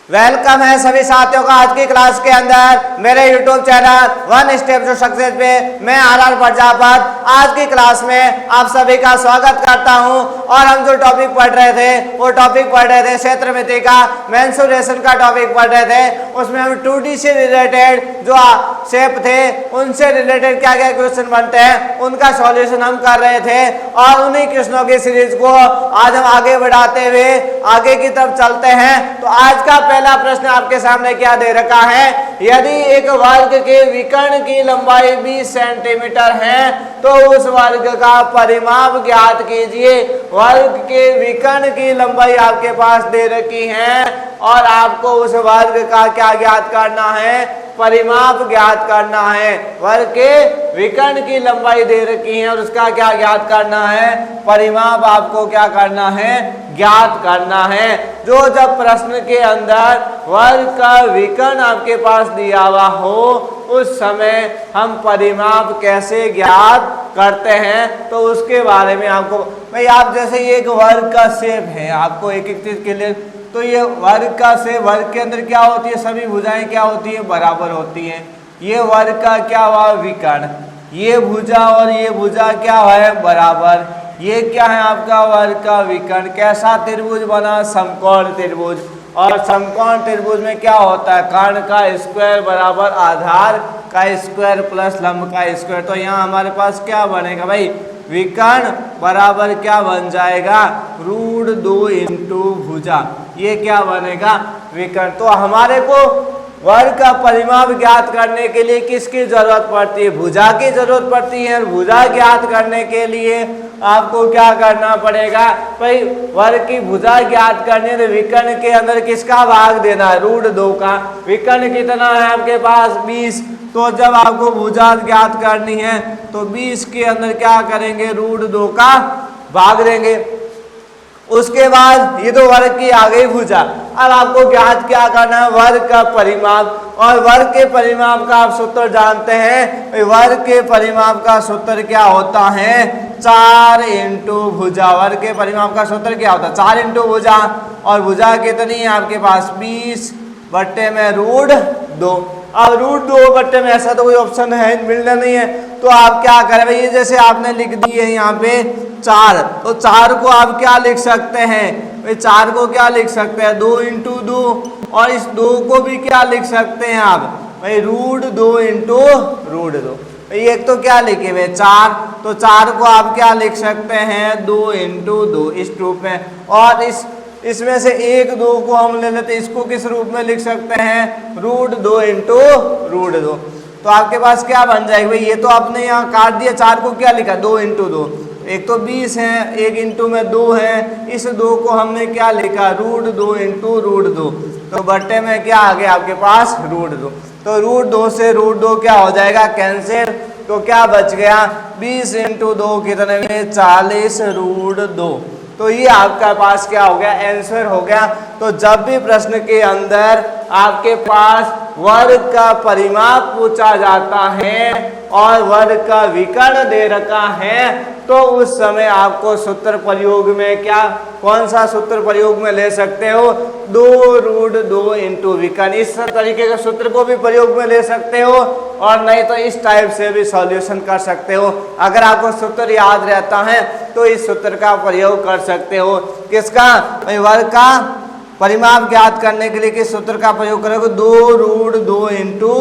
Welcome है सभी साथियों का आज की क्लास के अंदर मेरे YouTube channel one step to success पे मैं आर प्रजापत आज की क्लास में आप सभी का स्वागत करता हूं। और हम जो टॉपिक पढ़ रहे थे वो टॉपिक पढ़ रहे थे क्षेत्रमिति का मेंसुरेशन का टॉपिक पढ़ रहे थे। उसमें हम 2D से रिलेटेड जो शेप थे उनसे रिलेटेड क्या क्या क्वेश्चन बनते हैं उनका सॉल्यूशन हम कर रहे थे। और उन्हीं क्वेश्चनों की सीरीज को आज हम आगे बढ़ाते हुए आगे की तरफ चलते हैं। तो आज का पहला प्रश्न आपके सामने क्या दे रखा है, यदि एक वर्ग के विकर्ण की लंबाई 20 सेंटीमीटर है तो उस वर्ग का परिमाप ज्ञात कीजिए। वर्ग के विकर्ण की लंबाई आपके पास दे रखी है और आपको उस वर्ग का क्या ज्ञात करना है, परिमाप ज्ञात करना है। वर्ग के विकर्ण की लंबाई दे रखी है और उसका क्या ज्ञात करना है, परिमाप आपको क्या करना है, ज्ञात करना है। जो जब प्रश्न के अंदर वर्ग का विकर्ण आपके पास दिया हुआ हो उस समय हम परिमाप कैसे ज्ञात करते हैं तो उसके बारे में आपको भाई आप जैसे ये एक वर्ग का शेप है, आपको एक एक चीज के लिए तो ये वर्ग का शेप, वर्ग के अंदर क्या होती है, सभी भुजाएं क्या होती है, बराबर होती हैं। ये वर्ग का क्या हुआ, विकर्ण, ये भुजा और ये भुजा क्या है, बराबर। ये क्या है आपका वर्ग का विकर्ण। कैसा त्रिभुज बना, समकोण त्रिभुज। और समकोण त्रिभुज में क्या होता है, कर्ण का स्क्वायर बराबर आधार का स्क्वायर प्लस लंब का स्क्वायर। तो यहाँ हमारे पास क्या बनेगा भाई, विकर्ण बराबर क्या बन जाएगा, √2 इंटू भुजा। ये क्या बनेगा, विकर्ण। तो हमारे को वर्ग का परिमाप ज्ञात करने के लिए किसकी जरूरत पड़ती है, भुजा की जरूरत पड़ती है। और भुजा ज्ञात करने के लिए आपको क्या करना पड़ेगा भाई, वर्ग की भुजा ज्ञात करनी है तो विकर्ण के अंदर किसका भाग देना है, √2 का। विकर्ण कितना है आपके पास, 20। तो जब आपको भुजा ज्ञात करनी है तो 20 के अंदर क्या करेंगे, √2 का भाग देंगे। उसके बाद ये तो वर्ग की आ गई भुजा। अब आपको ज्ञात क्या करना है, वर्ग का परिमाप। और वर्ग के परिमाप का आप सूत्र जानते हैं, वर्ग के परिमाप का सूत्र क्या होता है, 4 इंटू भुजा। वर्ग के परिमाप का सूत्र क्या होता है, 4 इंटू भुजा। और भुजा कितनी है आपके पास, 20 बट्टे में √2। अब √2 बट्टे में ऐसा तो कोई ऑप्शन है मिलना नहीं है, तो आप क्या करें भाई, ये जैसे आपने लिख दी है यहाँ पे 4, तो 4 को आप क्या लिख सकते हैं भाई, 4 को क्या लिख सकते हैं, 2 इंटू 2। और इस 2 को भी क्या लिख सकते हैं आप भाई, √2 इंटू √2। एक तो क्या लिखे हुए 4, तो 4 को आप क्या लिख सकते हैं, 2 इंटू 2 इस रूप में। और इसमें से 1 2 को हम ले लेते, इसको किस रूप में लिख सकते हैं, √2 इंटू √2। तो आपके पास क्या बन जाएगा भाई, ये तो आपने यहाँ काट दिया, 4 को क्या लिखा, 2 इंटू 2। एक तो 20 है, 1 इंटू में 2 है, इस 2 को हमने क्या लिखा, √2 इंटू √2। तो बट्टे में क्या आ गया आपके पास, √2। तो √2 से √2 क्या हो जाएगा, कैंसिल। तो क्या बच गया, 20 इंटू 2 कितने में, 40 √2। तो ये आपका पास क्या हो गया, आंसर हो गया। तो जब भी प्रश्न के अंदर आपके पास वर्ग का परिमाप पूछा जाता है और वर्ग का विकर्ण दे रखा है तो उस समय आपको सूत्र प्रयोग में क्या, कौन सा सूत्र प्रयोग में ले सकते हो, 2√2 इंटू विकर्ण। इस तरीके के सूत्र को भी प्रयोग में ले सकते हो और नहीं तो इस टाइप से भी सॉल्यूशन कर सकते हो। अगर आपको सूत्र याद रहता है तो इस सूत्र का प्रयोग कर सकते हो। किसका, वर्ग का परिमाप ज्ञात करने के लिए किस सूत्र का प्रयोग करोगे, 2√2 इंटू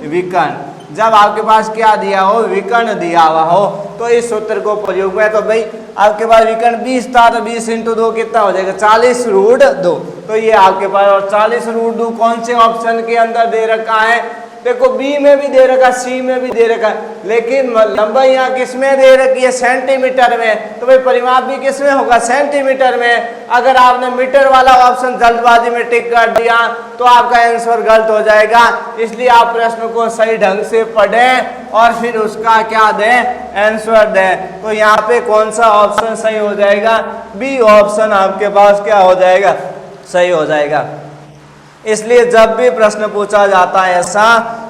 विकर्ण। जब आपके पास क्या दिया हो, विकर्ण दिया हुआ हो तो इस सूत्र को प्रयोग में। तो भाई आपके पास विकर्ण 20 था तो 20 इंटू 2 कितना हो जाएगा, 40 √2। तो ये आपके पास, और 40 √2 कौन से ऑप्शन के अंदर दे रखा है, देखो बी में भी दे रखा, सी में भी दे रखा, लेकिन लंबाई यहाँ किस में दे रखी है, सेंटीमीटर में। तो भाई परिमाप भी किस में होगा, सेंटीमीटर में। अगर आपने मीटर वाला ऑप्शन जल्दबाजी में टिक कर दिया तो आपका आंसर गलत हो जाएगा। इसलिए आप प्रश्न को सही ढंग से पढ़ें और फिर उसका क्या दें, आंसर दें। तो यहाँ पे कौन सा ऑप्शन सही हो जाएगा, बी ऑप्शन आपके पास क्या हो जाएगा, सही हो जाएगा। इसलिए जब भी प्रश्न पूछा जाता है ऐसा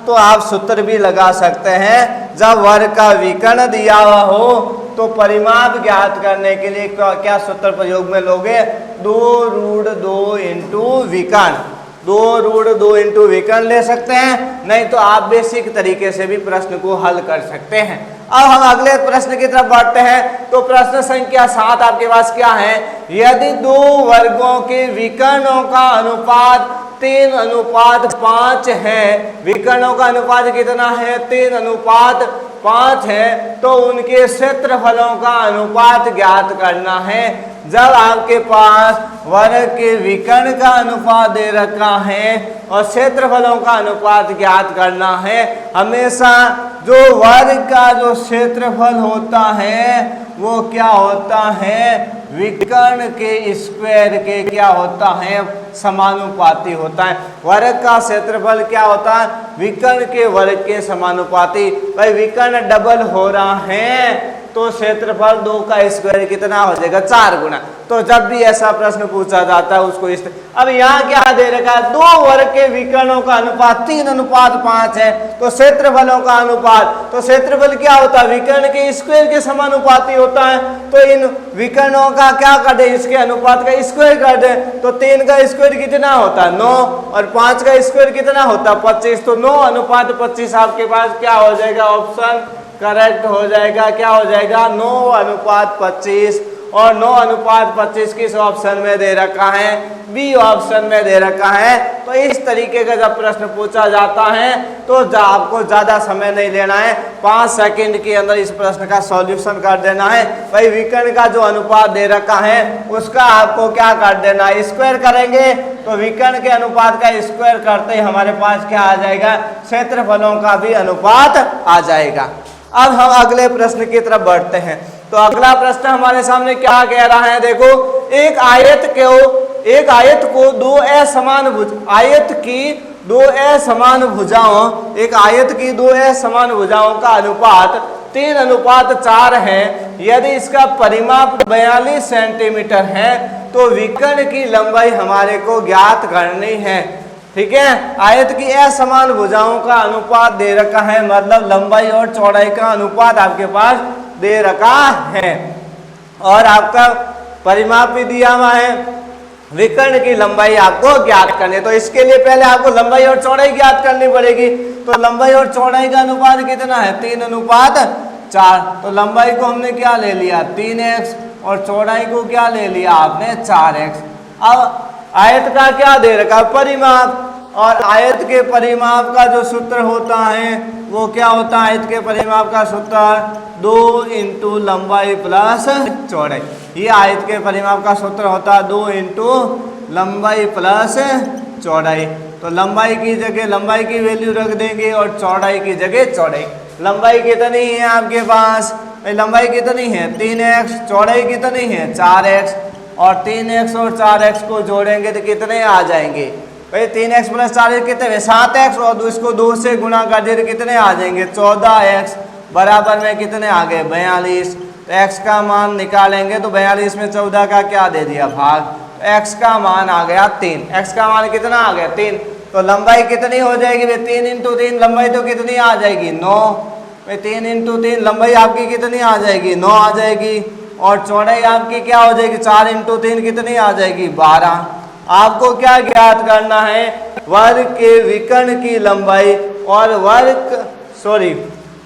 तो आप सूत्र भी लगा सकते हैं। जब वर्ग का विकर्ण दिया हुआ हो तो परिमाप ज्ञात करने के लिए क्या सूत्र प्रयोग में लोगे, 2√2 इंटू विकर्ण। 2√2 इंटू विकर्ण ले सकते हैं, नहीं तो आप बेसिक तरीके से भी प्रश्न को हल कर सकते हैं। अब हम अगले प्रश्न की तरफ बढ़ते हैं। तो प्रश्न संख्या 7 आपके पास क्या है, यदि दो वर्गों के विकर्णों का अनुपात 3:5 है, विकर्णों का अनुपात कितना है 3:5 है, तो उनके क्षेत्रफलों का अनुपात ज्ञात करना है। जब आपके पास वर्ग के विकर्ण का अनुपात दे रखा है और क्षेत्रफलों का अनुपात ज्ञात करना है, हमेशा जो वर्ग का जो क्षेत्रफल होता है वो क्या होता है, विकर्ण के स्क्वायर के क्या होता है, समानुपाती होता है। वर्ग का क्षेत्रफल क्या होता है, विकर्ण के वर्ग के समानुपाती। भाई विकर्ण डबल हो रहा है तो क्षेत्रफल 2 का स्क्वायर कितना हो जाएगा, 4 गुना। तो जब भी ऐसा प्रश्न पूछा जाता है उसको इस अब यहाँ क्या दे रखा है, दो वर्ग के विकर्णों का अनुपात 3:5 है, तो क्षेत्रफलों का अनुपात, तो क्षेत्रफल क्या होता है, विकर्ण के स्क्वायर के समानुपाती होता है। तो इन विकर्णों का क्या कर दे, इसके अनुपात का स्क्वायर कर दे, तो 3 का स्क्वायर कितना होता है 9 और 5 का स्क्वायर कितना होता है 25। तो 9:25 आपके पास क्या हो जाएगा, ऑप्शन करेक्ट हो जाएगा। क्या हो जाएगा 9:25 और 9:25 किस ऑप्शन में दे रखा है, बी ऑप्शन में दे रखा है। तो इस तरीके का जब प्रश्न पूछा जाता है तो आपको ज्यादा समय नहीं लेना है, 5 सेकंड के अंदर इस प्रश्न का सॉल्यूशन कर देना है। भाई विकर्ण का जो अनुपात दे रखा है उसका आपको क्या कर देना है, स्क्वायर करेंगे, तो विकर्ण के अनुपात का स्क्वायर करते ही हमारे पास क्या आ जाएगा, क्षेत्रफलों का भी अनुपात आ जाएगा। अब हम अगले प्रश्न की तरफ बढ़ते हैं। तो अगला प्रश्न हमारे सामने क्या कह रहा है, देखो एक आयत को दो असमान भुज आयत की दो असमान भुजाओं एक आयत की दो असमान भुजाओं का अनुपात 3:4 है। यदि इसका परिमाप 42 सेंटीमीटर है तो विकर्ण की लंबाई हमारे को ज्ञात करनी है। ठीक है, आयत की असमान भुजाओं का अनुपात दे रखा है, मतलब लंबाई और चौड़ाई का अनुपात आपके पास दे रखा है और आपका परिमाप भी दिया हुआ है। विकर्ण की लंबाई आपको ज्ञात करनी है, तो इसके लिए पहले आपको लंबाई और चौड़ाई ज्ञात करनी पड़ेगी। तो लंबाई और चौड़ाई का अनुपात कितना है 3:4। तो लंबाई को हमने क्या ले लिया 3x और चौड़ाई को क्या ले लिया आपने 4x। अब आयत का क्या दे रखा परिमाप, और आयत के परिमाप का जो सूत्र होता है वो क्या होता है, आयत के परिमाप का सूत्र 2 इंटू लंबाई प्लस चौड़ाई। ये आयत के परिमाप का सूत्र होता है 2 इंटू लंबाई प्लस चौड़ाई। तो लंबाई की जगह लंबाई की वैल्यू रख देंगे और चौड़ाई की जगह चौड़ाई। लंबाई कितनी है आपके पास, लंबाई कितनी है 3x, चौड़ाई कितनी है 4x, और 3x और 4x को जोड़ेंगे तो कितने आ जाएंगे, भाई 3x प्लस 4x कितने हैं 7x, और इसको 2 से गुना कर दिए तो कितने आ जाएंगे 14x, बराबर में कितने आ गए 42। तो x का मान निकालेंगे तो 42 में 14 का क्या दे दिया भाग, तो x का मान आ गया 3। x का मान कितना आ गया 3। तो लंबाई कितनी हो जाएगी भाई 3 इंटू 3, लंबाई तो कितनी आ जाएगी 9। भाई 3 इंटू 3 लंबाई आपकी कितनी आ जाएगी 9 आ जाएगी, और चौड़ाई आपकी क्या हो जाएगी 4 इंटू 3 कितनी आ जाएगी 12। आपको क्या ज्ञात करना है, वर्ग के विकर्ण की लंबाई और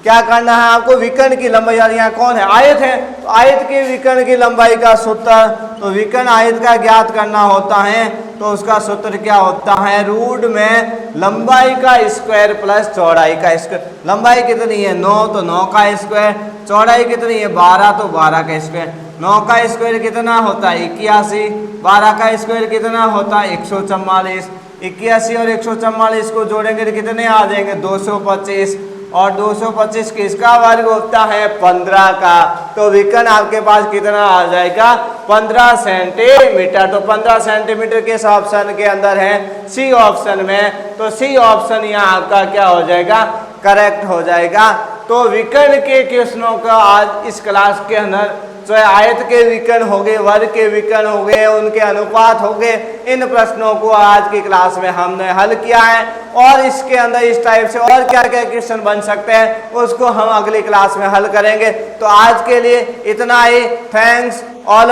क्या करना है आपको, विकर्ण की लंबाई, यार यहाँ कौन है आयत है, तो आयत के विकर्ण की लंबाई का सूत्र, तो विकर्ण आयत का ज्ञात करना होता है तो उसका सूत्र क्या होता है, रूट में लंबाई का स्क्वायर प्लस चौड़ाई का स्क्वायर। लंबाई कितनी है 9 तो 9 का स्क्वायर, चौड़ाई कितनी है 12 तो 12 का स्क्वायर। 9 का स्क्वायर कितना होता है 81, 12 का स्क्वायर कितना होता है 144। 81 और 144 को जोड़ेंगे तो कितने आ जाएंगे 225, और 225 किसका वर्ग होता है 15 का। तो विकर्ण आपके पास कितना आ जाएगा 15 सेंटीमीटर। तो 15 सेंटीमीटर किस ऑप्शन के अंदर है, सी ऑप्शन में। तो सी ऑप्शन यहाँ आपका क्या हो जाएगा, करेक्ट हो जाएगा। तो विकर्ण के क्वेश्चनों का आज इस क्लास के अंदर चाहे आयत के विकर्ण हो गए, वर्ग के विकर्ण हो गए, उनके अनुपात हो गए, इन प्रश्नों को आज की क्लास में हमने हल किया है। और इसके अंदर इस टाइप से और क्या क्या क्वेश्चन बन सकते हैं उसको हम अगली क्लास में हल करेंगे। तो आज के लिए इतना ही। Thanks all.